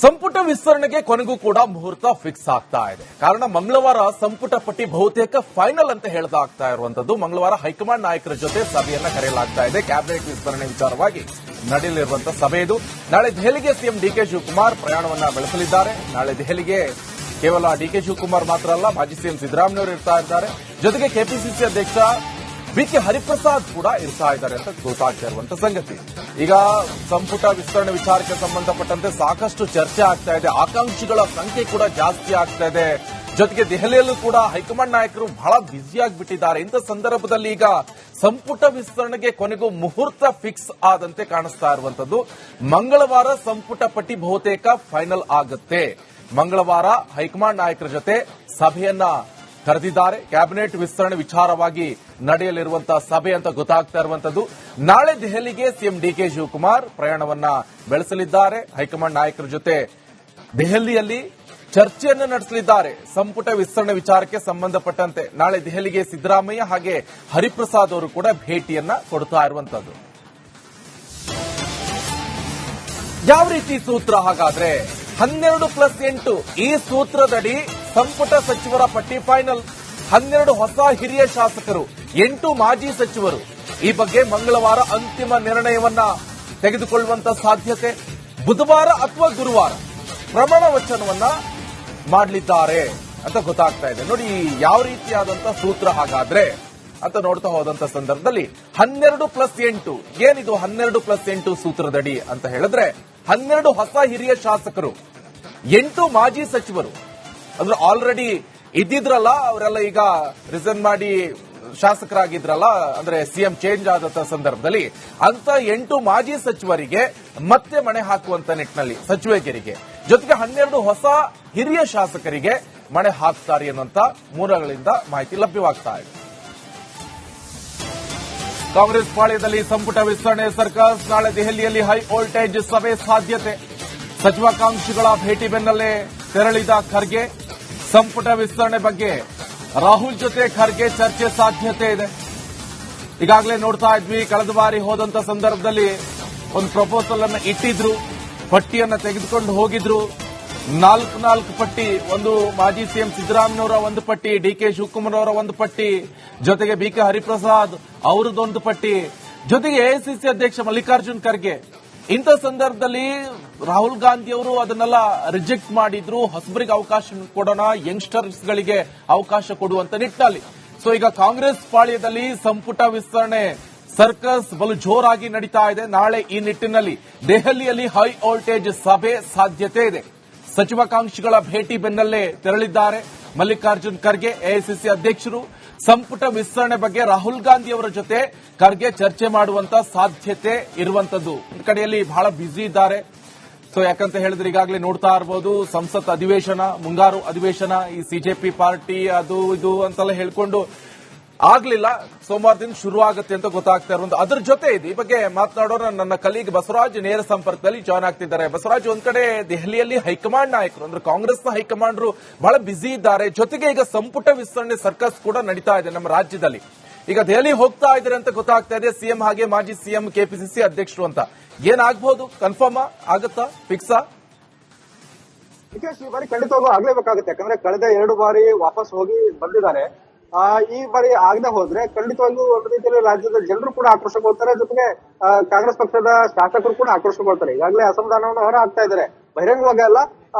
ಸಂಪುಟ ವಿಸ್ತರಣೆಗೆ ಕೊನೆಗೂ ಕೂಡ ಮುಹೂರ್ತ ಫಿಕ್ಸ್ ಆಗ್ತಾ ಇದೆ. ಕಾರಣ ಮಂಗಳವಾರ ಸಂಪುಟ ಪಟ್ಟಿ ಬಹುತೇಕ ಫೈನಲ್ ಅಂತ ಹೇಳ್ತಾ ಇರುವಂತದ್ದು. ಮಂಗಳವಾರ ಹೈಕಮಾಂಡ್ ನಾಯಕರ ಜೊತೆ ಸಭೆಯನ್ನ ಕರೆಯಲಾಗ್ತಾ ಇದೆ. ಕ್ಯಾಬಿನೆಟ್ ವಿಸ್ತರಣೆ ವಿಚಾರವಾಗಿ ನಡೆಯಲಿರುವಂತಹ ಸಭೆ ಇದು. ನಾಳೆ ದೆಹಲಿಗೆ ಸಿಎಂ ಡಿಕೆ ಶಿವಕುಮಾರ್ ಪ್ರಯಾಣವನ್ನ ಬೆಳೆಸಲಿದ್ದಾರೆ. ನಾಳೆ ದೆಹಲಿಗೆ ಕೇವಲ ಡಿಕೆ ಶಿವಕುಮಾರ್ ಮಾತ್ರ ಅಲ್ಲ, ಮಾಜಿ ಸಿಎಂ ಸಿದ್ದರಾಮಯ್ಯ ಇರ್ತಾ ಇದ್ದಾರೆ. ಜೊತೆಗೆ ಕೆಪಿಸಿಸಿ ಅಧ್ಯಕ್ಷ ಬಿಕೆ ಹರಿಪ್ರಸಾದ್ ಕೂಡ ಇರ್ತಾ ಇದ್ದಾರೆ ಅಂತ ಗೊತ್ತಾಗ್ತಾ ಇರುವಂತಹ ಸಂಗತಿ. ಈಗ ಸಂಪುಟ ವಿಸ್ತರಣೆ ವಿಚಾರಕ್ಕೆ ಸಂಬಂಧಪಟ್ಟಂತೆ ಸಾಕಷ್ಟು ಚರ್ಚೆ ಆಗ್ತಾ ಇದೆ. ಆಕಾಂಕ್ಷಿಗಳ ಸಂಖ್ಯೆ ಕೂಡ ಜಾಸ್ತಿ ಆಗ್ತಾ ಇದೆ. ಜೊತೆಗೆ ದೆಹಲಿಯಲ್ಲೂ ಕೂಡ ಹೈಕಮಾಂಡ್ ನಾಯಕರು ಬಹಳ ಬ್ಯುಸಿಯಾಗಿಬಿಟ್ಟಿದ್ದಾರೆ. ಇಂಥ ಸಂದರ್ಭದಲ್ಲಿ ಈಗ ಸಂಪುಟ ವಿಸ್ತರಣೆಗೆ ಕೊನೆಗೂ ಮುಹೂರ್ತ ಫಿಕ್ಸ್ ಆದಂತೆ ಕಾಣಿಸ್ತಾ ಇರುವಂತದ್ದು. ಮಂಗಳವಾರ ಸಂಪುಟ ಪಟ್ಟಿ ಬಹುತೇಕ ಫೈನಲ್ ಆಗುತ್ತೆ. ಮಂಗಳವಾರ ಹೈಕಮಾಂಡ್ ನಾಯಕರ ಜೊತೆ ಸಭೆಯನ್ನ ಕರೆದಿದ್ದಾರೆ. ಕ್ಯಾಬಿನೆಟ್ ವಿಸ್ತರಣೆ ವಿಚಾರವಾಗಿ ನಡೆಯಲಿರುವಂತಹ ಸಭೆ ಅಂತ ಗೊತ್ತಾಗ್ತಾ ಇರುವಂತದ್ದು. ನಾಳೆ ದೆಹಲಿಗೆ ಸಿಎಂ ಡಿಕೆ ಶಿವಕುಮಾರ್ ಪ್ರಯಾಣವನ್ನ ಬೆಳೆಸಲಿದ್ದಾರೆ. ಹೈಕಮಾಂಡ್ ನಾಯಕರ ಜೊತೆ ದೆಹಲಿಯಲ್ಲಿ ಚರ್ಚೆಯನ್ನು ನಡೆಸಲಿದ್ದಾರೆ. ಸಂಪುಟ ವಿಸ್ತರಣೆ ವಿಚಾರಕ್ಕೆ ಸಂಬಂಧಪಟ್ಟಂತೆ ನಾಳೆ ದೆಹಲಿಗೆ ಸಿದ್ದರಾಮಯ್ಯ ಹಾಗೆ ಹರಿಪ್ರಸಾದ್ ಅವರು ಕೂಡ ಭೇಟಿಯನ್ನ ಕೊಡ್ತಾ ಇರುವಂತದ್ದು. ಯಾವ ರೀತಿ ಸೂತ್ರ ಹಾಗಾದ್ರೆ 12+8 ಈ ಸೂತ್ರದಡಿ ಸಂಪುಟ ಸಚಿವರ ಪಟ್ಟಿ ಫೈನಲ್. 12 ಹೊಸ ಹಿರಿಯ ಶಾಸಕರು, 8 ಮಾಜಿ ಸಚಿವರು. ಈ ಬಗ್ಗೆ ಮಂಗಳವಾರ ಅಂತಿಮ ನಿರ್ಣಯವನ್ನ ತೆಗೆದುಕೊಳ್ಳುವಂತ ಸಾಧ್ಯತೆ. ಬುಧವಾರ ಅಥವಾ ಗುರುವಾರ ಪ್ರಮಾಣ ವಚನವನ್ನ ಮಾಡಲಿದ್ದಾರೆ ಅಂತ ಗೊತ್ತಾಗ್ತಾ ಇದೆ. ನೋಡಿ ಯಾವ ರೀತಿಯಾದಂತಹ ಸೂತ್ರ ಹಾಗಾದ್ರೆ ಅಂತ ನೋಡ್ತಾ ಹೋದಂತ ಸಂದರ್ಭದಲ್ಲಿ 12+8 ಏನಿದು 12+8 ಸೂತ್ರದಡಿ ಅಂತ ಹೇಳಿದ್ರೆ 12 ಹೊಸ ಹಿರಿಯ ಶಾಸಕರು, 8 ಮಾಜಿ ಸಚಿವರು. ಅಂದ್ರೆ ಆಲ್ರೆಡಿ ಇದ್ದಿದ್ರಲ್ಲ ಅವರೆಲ್ಲ ಈಗ ರಿಸೈನ್ ಮಾಡಿ ಶಾಸಕರಾಗಿದ್ರಲ್ಲ, ಅಂದ್ರೆ ಸಿಎಂ ಚೇಂಜ್ ಆದಂತ ಸಂದರ್ಭದಲ್ಲಿ ಅಂತ 8 ಮಾಜಿ ಸಚಿವರಿಗೆ ಮತ್ತೆ ಮಣೆ ಹಾಕುವಂತ ನಿಟ್ಟಿನಲ್ಲಿ ಸಚಿವರಿಗೆ, ಜೊತೆಗೆ 12 ಹೊಸ ಹಿರಿಯ ಶಾಸಕರಿಗೆ ಮಣೆ ಹಾಕ್ತಾರೆ ಅನ್ನುವಂತ ಮೂಲಗಳಿಂದ ಮಾಹಿತಿ ಲಭ್ಯವಾಗ್ತಾ ಇದೆ. ಕಾಂಗ್ರೆಸ್ ಪಾಳ್ಯದಲ್ಲಿ ಸಂಪುಟ ವಿಸ್ತರಣೆ ಸರ್ಕಸ್. ನಾಳೆ ದೆಹಲಿಯಲ್ಲಿ ಹೈ ವೋಲ್ಟೇಜ್ ಸಭೆ ಸಾಧ್ಯತೆ. ಸಚಿವಾಕಾಂಕ್ಷಿಗಳ ಭೇಟಿ ಬೆನ್ನಲ್ಲೇ ತೆರಳಿದ ಖರ್ಗೆ. ಸಂಪುಟ ವಿಸ್ತರಣೆ ಬಗ್ಗೆ ರಾಹುಲ್ ಜೊತೆ ಖರ್ಗೆ ಚರ್ಚೆ ಸಾಧ್ಯತೆ ಇದೆ. ಈಗಾಗಲೇ ನೋಡ್ತಾ ಇದ್ವಿ, ಕಳೆದ ಬಾರಿ ಹೋದಂತ ಸಂದರ್ಭದಲ್ಲಿ ಒಂದು ಪ್ರಪೋಸಲ್ ಅನ್ನು ಇಟ್ಟಿದ್ರು, ಪಟ್ಟಿಯನ್ನ ತೆಗೆದುಕೊಂಡು ಹೋಗಿದ್ರು. 4 ಪಟ್ಟಿ, ಒಂದು ಮಾಜಿ ಸಿಎಂ ಸಿದ್ದರಾಮಯ್ಯವರ ಒಂದು ಪಟ್ಟಿ, ಡಿಕೆ ಶಿವಕುಮಾರ್ ಅವರ ಒಂದು ಪಟ್ಟಿ, ಜೊತೆಗೆ ಬಿಕೆ ಹರಿಪ್ರಸಾದ್ ಅವರದೊಂದು ಪಟ್ಟಿ, ಜೊತೆಗೆ ಎಐಸಿಸಿ ಅಧ್ಯಕ್ಷ ಮಲ್ಲಿಕಾರ್ಜುನ್ ಖರ್ಗೆ. ಇಂಥ ಸಂದರ್ಭದಲ್ಲಿ ರಾಹುಲ್ ಗಾಂಧಿ ಅವರು ಅದನ್ನೆಲ್ಲ ರಿಜೆಕ್ಟ್ ಮಾಡಿದ್ರು. ಹೊಸಬರಿಗೆ ಅವಕಾಶ ಕೊಡೋಣ, ಯಂಗ್ಸ್ಟರ್ಸ್ ಗಳಿಗೆ ಅವಕಾಶ ಕೊಡುವಂತ ನಿಟ್ಟಿನಲ್ಲಿ. ಸೊ ಈಗ ಕಾಂಗ್ರೆಸ್ ಪಾಳ್ಯದಲ್ಲಿ ಸಂಪುಟ ವಿಸ್ತರಣೆ ಸರ್ಕಸ್ ಬಲು ಜೋರಾಗಿ ನಡೀತಾ ಇದೆ. ನಾಳೆ ಈ ನಿಟ್ಟಿನಲ್ಲಿ ದೆಹಲಿಯಲ್ಲಿ ಹೈ ವೋಲ್ಟೇಜ್ ಸಭೆ ಸಾಧ್ಯತೆ ಇದೆ. ಸಚಿವಾಕಾಂಕ್ಷಿಗಳ ಭೇಟಿ ಬೆನ್ನಲ್ಲೇ ತೆರಳಿದ್ದಾರೆ ಮಲ್ಲಿಕಾರ್ಜುನ್ ಖರ್ಗೆ, ಎಐಸಿಸಿ ಅಧ್ಯಕ್ಷರು. ಸಂಪುಟ ವಿಸ್ತರಣೆ ಬಗ್ಗೆ ರಾಹುಲ್ ಗಾಂಧಿ ಅವರ ಜೊತೆ ಖರ್ಗೆ ಚರ್ಚೆ ಮಾಡುವಂತ ಸಾಧ್ಯತೆ ಇರುವಂತದ್ದು. ಒಂದು ಕಡೆಯಲ್ಲಿ ಬಹಳ ಬ್ಯುಸಿ ಇದ್ದಾರೆ. ಸೊ ಯಾಕಂತ ಹೇಳಿದ್ರೆ ಈಗಾಗಲೇ ನೋಡ್ತಾ ಇರಬಹುದು, ಸಂಸತ್ ಅಧಿವೇಶನ, ಮುಂಗಾರು ಅಧಿವೇಶನ, ಈ ಸಿಜೆಪಿ ಪಾರ್ಟಿ ಅದು ಇದು ಅಂತೆಲ್ಲ ಹೇಳ್ಕೊಂಡು ಆಗ್ಲಿಲ್ಲ. ಸೋಮವಾರದಿಂದ ಶುರು ಆಗುತ್ತೆ ಅಂತ ಗೊತ್ತಾಗ್ತಾ ಇರುವಂತ. ಅದ್ರ ಜೊತೆ ಇದೆ ಈ ಬಗ್ಗೆ ಮಾತನಾಡೋರು ನನ್ನ ಕಲೀಗ್ ಬಸವರಾಜ್ ನೇರ ಸಂಪರ್ಕದಲ್ಲಿ ಜಾಯ್ನ್ ಆಗ್ತಿದ್ದಾರೆ. ಬಸವರಾಜ್, ಒಂದ್ ಕಡೆ ದೆಹಲಿಯಲ್ಲಿ ಹೈಕಮಾಂಡ್ ನಾಯಕರು ಅಂದ್ರೆ ಕಾಂಗ್ರೆಸ್ನ ಹೈಕಮಾಂಡ್ರು ಬಹಳ ಬ್ಯುಸಿ ಇದ್ದಾರೆ. ಜೊತೆಗೆ ಈಗ ಸಂಪುಟ ವಿಸ್ತರಣೆ ಸರ್ಕಸ್ ಕೂಡ ನಡೀತಾ ಇದೆ ನಮ್ಮ ರಾಜ್ಯದಲ್ಲಿ. ಈಗ ದೆಹಲಿ ಹೋಗ್ತಾ ಇದ್ದಾರೆ ಅಂತ ಗೊತ್ತಾಗ್ತಾ ಇದೆ. ಸಿಎಂ ಹಾಗೆ ಮಾಜಿ ಸಿಎಂ ಕೆಪಿಸಿಸಿ ಅಧ್ಯಕ್ಷರು ಅಂತ ಏನಾಗಬಹುದು? ಕನ್ಫರ್ಮ್ ಆಗುತ್ತಾ? ಫಿಕ್ಸಾ? ಈ ಬಾರಿ ಖಂಡಿತವಾಗೂ ಆಗ್ಲೇಬೇಕಾಗುತ್ತೆ. ಯಾಕಂದ್ರೆ ಕಳೆದ 2 ಬಾರಿ ವಾಪಸ್ ಹೋಗಿ ಬಂದಿದ್ದಾರೆ. ಈ ಬಾರಿ ಆಗದೆ ಹೋದ್ರೆ ಖಂಡಿತವಾಗಿಯೂ ಒಂದು ರೀತಿಯಲ್ಲಿ ರಾಜ್ಯದ ಜನರು ಕೂಡ ಆಕ್ರೋಶಗೊಳ್ತಾರೆ. ಜೊತೆಗೆ ಕಾಂಗ್ರೆಸ್ ಪಕ್ಷದ ಶಾಸಕರು ಕೂಡ ಆಕ್ರೋಶಗೊಳ್ತಾರೆ. ಈಗಾಗಲೇ ಅಸಮಾಧಾನವನ್ನು ಹೊರ ಹಾಕ್ತಾ ಇದ್ದಾರೆ. ಬಹಿರಂಗವಾಗಿ ಅಲ್ಲ,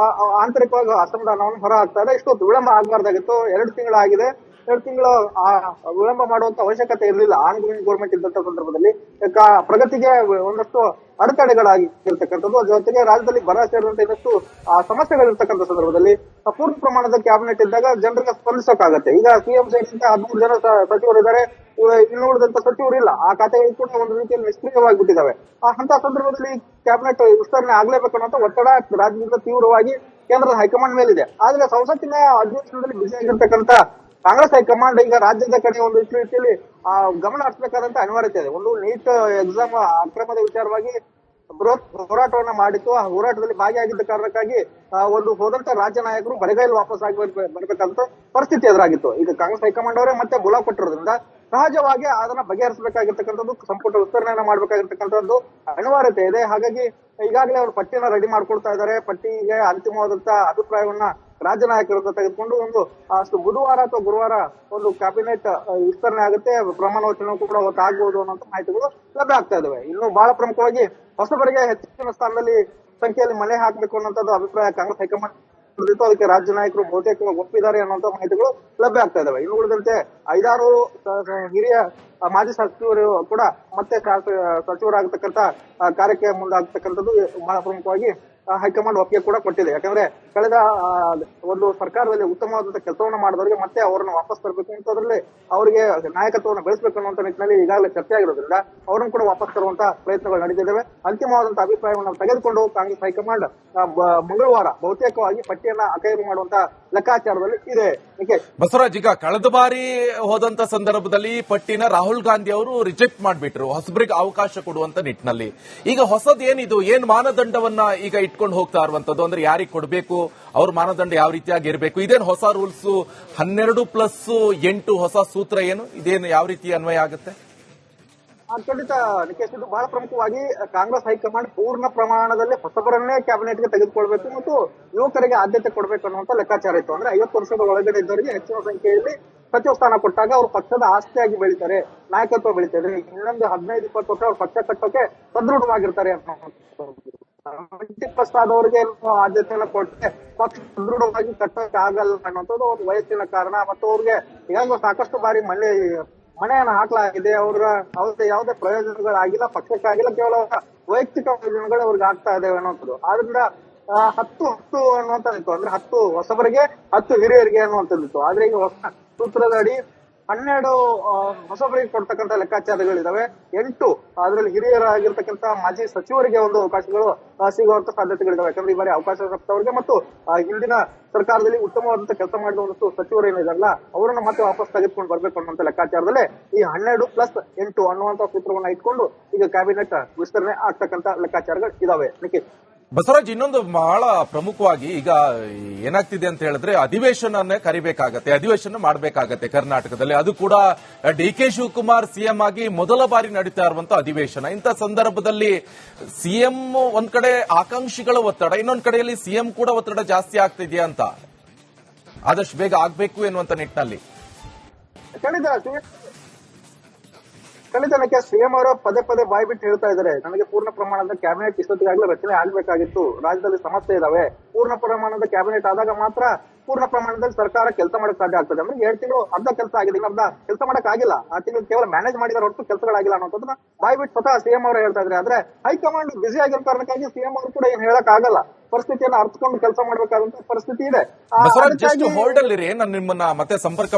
ಆಂತರಿಕವಾಗಿ ಅಸಮಾಧಾನವನ್ನು ಹೊರ ಹಾಕ್ತಾ ಇದೆ. ಇಷ್ಟೊತ್ತು ವಿಳಂಬ ಆಗಬಾರ್ದಾಗಿತ್ತು. 2 ತಿಂಗಳಾಗಿದೆ. 2 ತಿಂಗಳು ವಿಳಂಬ ಮಾಡುವಂತ ಅವಶ್ಯಕತೆ ಇರಲಿಲ್ಲ ಆನ್ ಗೋಯಿಂಗ್ ಗೌರ್ಮೆಂಟ್ ಇದ್ದಂತ ಸಂದರ್ಭದಲ್ಲಿ. ಪ್ರಗತಿಗೆ ಒಂದಷ್ಟು ಅಡೆತಡೆಗಳಾಗಿರ್ತಕ್ಕಂಥದ್ದು, ಜೊತೆಗೆ ರಾಜ್ಯದಲ್ಲಿ ಬರ ಸೇರಿದಂತೆ ಇನ್ನಷ್ಟು ಸಮಸ್ಯೆಗಳಿರ್ತಕ್ಕಂಥ ಸಂದರ್ಭದಲ್ಲಿ ಪೂರ್ಣ ಪ್ರಮಾಣದ ಕ್ಯಾಬಿನೆಟ್ ಇದ್ದಾಗ ಜನರಿಗೆ ಸ್ಪಂದಿಸೋಕ್ಕಾಗತ್ತೆ. ಈಗ ಸಿಎಂ ಸೇರಿದಂತೆ 13 ಜನ ಸಚಿವರು ಇದ್ದಾರೆ, ಇನ್ನು ಉಳಿದಂತ ಸಚಿವರು ಇಲ್ಲ. ಆ ಖಾತೆಗಳು ಕೂಡ ಒಂದು ರೀತಿಯಲ್ಲಿ ನಿಷ್ಕ್ರಿಯವಾಗಿಬಿಟ್ಟಿದ್ದಾವೆ. ಅಂತ ಸಂದರ್ಭದಲ್ಲಿ ಕ್ಯಾಬಿನೆಟ್ ವಿಸ್ತರಣೆ ಆಗ್ಲೇಬೇಕು ಅನ್ನೋ ಒತ್ತಡ ರಾಜ್ಯದಿಂದ ತೀವ್ರವಾಗಿ ಕೇಂದ್ರದ ಹೈಕಮಾಂಡ್ ಮೇಲಿದೆ. ಆದ್ರೆ ಸಂಸತ್ತಿನ ಅಧಿವೇಶನದಲ್ಲಿ ಬಿಸಿ ಆಗಿರ್ತಕ್ಕಂಥ ಕಾಂಗ್ರೆಸ್ ಹೈಕಮಾಂಡ್ ಈಗ ರಾಜ್ಯದ ಕಡೆ ಒಂದು ರೀತಿಯಲ್ಲಿ ಗಮನ ಹರಿಸಬೇಕಾದಂತ ಅನಿವಾರ್ಯತೆ ಇದೆ. ಒಂದು ನೀಟ್ ಎಕ್ಸಾಮ್ ಅಕ್ರಮದ ವಿಚಾರವಾಗಿ ಬೃಹತ್ ಹೋರಾಟವನ್ನ ಮಾಡಿತ್ತು. ಆ ಹೋರಾಟದಲ್ಲಿ ಭಾಗಿಯಾಗಿದ್ದ ಕಾರಣಕ್ಕಾಗಿ ಒಂದು ಹೋದಂತ ರಾಜ್ಯ ನಾಯಕರು ಬರಿಗೈಲಿ ವಾಪಸ್ ಆಗಿ ಬರ್ಬೇಕಂತ ಪರಿಸ್ಥಿತಿ ಎದುರಾಗಿತ್ತು. ಈಗ ಕಾಂಗ್ರೆಸ್ ಹೈಕಮಾಂಡ್ ಅವರೇ ಮತ್ತೆ ಬುಲಾವ್ ಕೊಟ್ಟಿರೋದ್ರಿಂದ ಸಹಜವಾಗಿ ಅದನ್ನ ಬಗೆಹರಿಸಬೇಕಾಗಿರ್ತಕ್ಕಂಥದ್ದು, ಸಂಪುಟ ವಿಸ್ತರಣೆಯನ್ನ ಮಾಡಬೇಕಾಗಿರ್ತಕ್ಕಂಥದ್ದು ಅನಿವಾರ್ಯತೆ ಇದೆ. ಹಾಗಾಗಿ ಈಗಾಗಲೇ ಅವರು ಪಟ್ಟಿಯನ್ನ ರೆಡಿ ಮಾಡ್ಕೊಳ್ತಾ ಇದ್ದಾರೆ. ಪಟ್ಟಿಗೆ ಅಂತಿಮವಾದಂತ ಅಭಿಪ್ರಾಯವನ್ನ ರಾಜ್ಯ ನಾಯಕರಿಂದ ತೆಗೆದುಕೊಂಡು ಒಂದು ಬುಧವಾರ ಅಥವಾ ಗುರುವಾರ ಒಂದು ಕ್ಯಾಬಿನೆಟ್ ವಿಸ್ತರಣೆ ಆಗುತ್ತೆ, ಪ್ರಮಾಣ ವಚನ ಕೂಡ ಆಗ್ಬಹುದು ಅನ್ನೋ ಮಾಹಿತಿಗಳು ಲಭ್ಯ ಆಗ್ತಾ ಇದಾವೆ. ಇನ್ನು ಬಹಳ ಪ್ರಮುಖವಾಗಿ ಹೊಸಬರಿಗೆ ಹೆಚ್ಚಿನ ಸ್ಥಾನದಲ್ಲಿ ಸಂಖ್ಯೆಯಲ್ಲಿ ಮನೆ ಹಾಕಬೇಕು ಅನ್ನೋಂಥದ್ದು ಅಭಿಪ್ರಾಯ ಕಾಂಗ್ರೆಸ್ ಹೈಕಮಾಂಡ್ ಹೊಂದಿತ್ತು. ಅದಕ್ಕೆ ರಾಜ್ಯ ನಾಯಕರು ಬಹುತೇಕ ಒಪ್ಪಿದ್ದಾರೆ ಅನ್ನುವಂತ ಮಾಹಿತಿಗಳು ಲಭ್ಯ ಆಗ್ತಾ ಇದಾವೆ. ಇನ್ನು ಉಳಿದಂತೆ 5-6 ಹಿರಿಯ ಮಾಜಿ ಸಚಿವರು ಕೂಡ ಮತ್ತೆ ಸಚಿವರಾಗತಕ್ಕಂತ ಕಾರ್ಯಕ್ಕೆ ಮುಂದಾಗತಕ್ಕಂಥದ್ದು ಬಹಳ ಪ್ರಮುಖವಾಗಿ ಹೈಕಮಾಂಡ್ ಒಪ್ಪಿಗೆ ಕೂಡ ಕೊಟ್ಟಿದೆ. ಯಾಕಂದ್ರೆ ಕಳೆದ ಒಂದು ಸರ್ಕಾರದಲ್ಲಿ ಉತ್ತಮವಾದಂತಹ ಕೆಲಸವನ್ನ ಮಾಡಿದವರಿಗೆ ಮತ್ತೆ ಅವರನ್ನು ವಾಪಸ್ ತರಬೇಕು ಅಂತದ್ರಲ್ಲಿ ಅವರಿಗೆ ನಾಯಕತ್ವವನ್ನು ಬೆಳೆಸಬೇಕು ಅನ್ನುವಂತ ನಿಟ್ಟಿನಲ್ಲಿ ಈಗಾಗಲೇ ಚರ್ಚೆ ಆಗಿರೋದ್ರಿಂದ ಅವರನ್ನು ಕೂಡ ವಾಪಸ್ ತರುವಂತ ಪ್ರಯತ್ನಗಳು ನಡೆದಿದ್ದಾವೆ. ಅಂತಿಮವಾದಂತಹ ಅಭಿಪ್ರಾಯವನ್ನು ತೆಗೆದುಕೊಂಡು ಕಾಂಗ್ರೆಸ್ ಹೈಕಮಾಂಡ್ ಮಂಗಳವಾರ ಬಹುತೇಕವಾಗಿ ಪಟ್ಟಿಯನ್ನ ಅಖೈರು ಮಾಡುವಂತ ಲೆಕ್ಕಾಚಾರದಲ್ಲಿ ಇದೆ. ಬಸವರಾಜ್, ಈಗ ಕಳೆದ ಬಾರಿ ಹೋದಂತ ಸಂದರ್ಭದಲ್ಲಿ ಪಟ್ಟಿನ ರಾಹುಲ್ ಗಾಂಧಿ ಅವರು ರಿಜೆಕ್ಟ್ ಮಾಡಿಬಿಟ್ರು ಹೊಸಬರಿಗೆ ಅವಕಾಶ ಕೊಡುವಂತ ನಿಟ್ಟಿನಲ್ಲಿ. ಈಗ ಹೊಸದೇನಿದು, ಏನ್ ಮಾನದಂಡವನ್ನ ಈಗ ಇಟ್ಕೊಂಡು ಹೋಗ್ತಾ ಇರುವಂತದ್ದು, ಅಂದ್ರೆ ಯಾರಿಗೆ ಕೊಡಬೇಕು, ಅವ್ರ ಮಾನದಂಡ ಯಾವ ರೀತಿಯಾಗಿ ಇರಬೇಕು, ಇದೇನು ಹೊಸ ರೂಲ್ಸ್ 12+8 ಹೊಸ ಸೂತ್ರ ಏನು, ಇದೇನು ಯಾವ ರೀತಿ ಅನ್ವಯ ಆಗುತ್ತೆ? ಖಂಡಿತ ನಿಖೇಶ್, ಇದು ಬಹಳ ಪ್ರಮುಖವಾಗಿ ಕಾಂಗ್ರೆಸ್ ಹೈಕಮಾಂಡ್ ಪೂರ್ಣ ಪ್ರಮಾಣದಲ್ಲಿ ಹೊಸಬರನ್ನೇ ಕ್ಯಾಬಿನೆಟ್ಗೆ ತೆಗೆದುಕೊಳ್ಬೇಕು ಮತ್ತು ಯುವಕರಿಗೆ ಆದ್ಯತೆ ಕೊಡಬೇಕು ಅನ್ನುವಂತ ಲೆಕ್ಕಾಚಾರ ಇತ್ತು. ಅಂದ್ರೆ 50 ವರ್ಷದ ಒಳಗಡೆ ಇದ್ದವರಿಗೆ ಹೆಚ್ಚಿನ ಸಂಖ್ಯೆಯಲ್ಲಿ ಸಚಿವ ಸ್ಥಾನ ಕೊಟ್ಟಾಗ ಅವರು ಪಕ್ಷದ ಆಸ್ತಿಯಾಗಿ ಬೆಳೀತಾರೆ, ನಾಯಕತ್ವ ಬೆಳೀತಾರೆ. ಇನ್ನೊಂದು 15-20 ವರ್ಷ ಅವ್ರು ಪಕ್ಷ ಕಟ್ಟೋಕೆ ಸದೃಢವಾಗಿರ್ತಾರೆ ಪ್ಲಸ್ ಆದವರಿಗೆ ಆದ್ಯತೆಯನ್ನು ಕೊಟ್ಟರೆ ಪಕ್ಷ ಸದೃಢವಾಗಿ ಕಟ್ಟೋಕೆ ಆಗಲ್ಲ ಅನ್ನೋದು ಒಂದು ವಯಸ್ಸಿನ ಕಾರಣ ಮತ್ತು ಅವ್ರಿಗೆ ಈಗಾಗಲೇ ಸಾಕಷ್ಟು ಬಾರಿ ಮನೆಯನ್ನ ಹಾಕಲಾಗಿದೆ. ಅವ್ರದ್ದು ಯಾವುದೇ ಪ್ರಯೋಜನಗಳಾಗಿಲ್ಲ, ಪಕ್ಷಕ್ಕಾಗಿಲ್ಲ, ಕೇವಲ ವೈಯಕ್ತಿಕ ಪ್ರಯೋಜನಗಳು ಅವ್ರಿಗೆ ಆಗ್ತಾ ಇದಾವೆ ಅನ್ನೋದು. ಆದ್ರಿಂದ 10 ಅನ್ನುವಂಥದ್ದಿತ್ತು. ಅಂದ್ರೆ 10 ಹೊಸಬರಿಗೆ 10 ಹಿರಿಯರಿಗೆ ಅನ್ನುವಂಥದ್ದಿತ್ತು. ಆದ್ರೆ ಈಗ ಹೊಸ ಸೂತ್ರದ ಅಡಿ 12 ಹೊಸಬರಿಗೆ ಕೊಡ್ತಕ್ಕಂಥ ಲೆಕ್ಕಾಚಾರಗಳಿದಾವೆ. 8 ಅದರಲ್ಲಿ ಹಿರಿಯರಾಗಿರ್ತಕ್ಕಂಥ ಮಾಜಿ ಸಚಿವರಿಗೆ ಒಂದು ಅವಕಾಶಗಳು ಸಿಗುವಂತ ಸಾಧ್ಯತೆಗಳಿದಾವೆ. ಯಾಕಂದ್ರೆ ಈ ಬಾರಿ ಅವಕಾಶ ಸತ್ತವರಿಗೆ ಮತ್ತು ಹಿಂದಿನ ಸರ್ಕಾರದಲ್ಲಿ ಉತ್ತಮವಾದಂತ ಕೆಲಸ ಮಾಡಿದ ಒಂದಷ್ಟು ಸಚಿವರು ಏನಿದಾರಲ್ಲ ಅವರನ್ನ ಮತ್ತೆ ವಾಪಸ್ ತೆಗೆದುಕೊಂಡು ಬರ್ಬೇಕು ಅನ್ನುವಂತ ಲೆಕ್ಕಾಚಾರದಲ್ಲೇ ಈ 12+8 ಅನ್ನುವಂತ ಸೂತ್ರವನ್ನ ಇಟ್ಕೊಂಡು ಈಗ ಕ್ಯಾಬಿನೆಟ್ ವಿಸ್ತರಣೆ ಆಗ್ತಕ್ಕಂಥ ಲೆಕ್ಕಾಚಾರಗಳು ಇದಾವೆ. ಬಸವರಾಜ್, ಇನ್ನೊಂದು ಬಹಳ ಪ್ರಮುಖವಾಗಿ ಈಗ ಏನಾಗ್ತಿದೆ ಅಂತ ಹೇಳಿದ್ರೆ ಅಧಿವೇಶನನ್ನೇ ಕರಿಬೇಕಾಗತ್ತೆ, ಅಧಿವೇಶನ ಮಾಡಬೇಕಾಗತ್ತೆ ಕರ್ನಾಟಕದಲ್ಲಿ. ಅದು ಕೂಡ ಡಿ.ಕೆ. ಶಿವಕುಮಾರ್ ಸಿಎಂ ಆಗಿ ಮೊದಲ ಬಾರಿ ನಡೀತಾ ಇರುವಂತ ಅಧಿವೇಶನ. ಇಂಥ ಸಂದರ್ಭದಲ್ಲಿ ಸಿಎಂ ಒಂದ್ ಕಡೆ ಆಕಾಂಕ್ಷಿಗಳ ಒತ್ತಡ, ಇನ್ನೊಂದ್ ಕಡೆಯಲ್ಲಿ ಸಿಎಂ ಕೂಡ ಒತ್ತಡ ಜಾಸ್ತಿ ಆಗ್ತಿದೆಯಾ ಅಂತ, ಆದಷ್ಟು ಬೇಗ ಆಗ್ಬೇಕು ಎನ್ನುವಂತ ನಿಟ್ಟಿನಲ್ಲಿ. ಖಂಡಿತ ಸಿಎಂ ಅವರು ಪದೇ ಬಾಯಿ ಬಿಟ್ಟು ಹೇಳ್ತಾ ಇದ್ದಾರೆ, ನನಗೆ ಪೂರ್ಣ ಪ್ರಮಾಣದ ಕ್ಯಾಬಿನೆಟ್ ಇಷ್ಟೊತ್ತಿಗಾಗಲೇ ರಚನೆ ಆಗ್ಬೇಕಾಗಿತ್ತು, ರಾಜ್ಯದಲ್ಲಿ ಸಮಸ್ಯೆ ಇದಾವೆ, ಪೂರ್ಣ ಪ್ರಮಾಣದ ಕ್ಯಾಬಿನೆಟ್ ಆದಾಗ ಮಾತ್ರ ಪೂರ್ಣ ಪ್ರಮಾಣದಲ್ಲಿ ಸರ್ಕಾರ ಕೆಲಸ ಮಾಡಕ್ ಸಾಧ್ಯ ಆಗ್ತದೆ. ಅಂದ್ರೆ 7 ತಿಂಗಳು ಅರ್ಧ ಕೆಲಸ ಆಗಿದೆ, ಅರ್ಧ ಕೆಲಸ ಮಾಡಕ್ ಆಗಿಲ್ಲ. ಆ ತಿಂಗಳು ಕೇವಲ ಮ್ಯಾನೇಜ್ ಮಾಡಿದ್ರೆ ಹೊರತು ಕೆಲಸಗಳಾಗಿಲ್ಲ ಅನ್ನೋದನ್ನ ಬಾಯಿ ಬಿಟ್ಟು ಸ್ವತಃ ಸಿಎಂ ಅವರು ಹೇಳ್ತಾ ಇದ್ರೆ. ಆದ್ರೆ ಹೈಕಮಾಂಡ್ ಬಿಸಿ ಆಗಿರೋ ಕಾರಣಕ್ಕಾಗಿ ಸಿಎಂ ಅವರು ಕೂಡ ಏನ್ ಹೇಳಕ್ ಆಗಲ್ಲ, ಪರಿಸ್ಥಿತಿಯನ್ನು ಅರ್ಥಕೊಂಡು ಕೆಲಸ ಮಾಡಬೇಕಾದಂತ ಪರಿಸ್ಥಿತಿ ಇದೆ. ಹೋಲ್ಡ್ ಅಲ್ಲಿ ನಾನು ನಿಮ್ಮನ್ನ ಮತ್ತೆ ಸಂಪರ್ಕ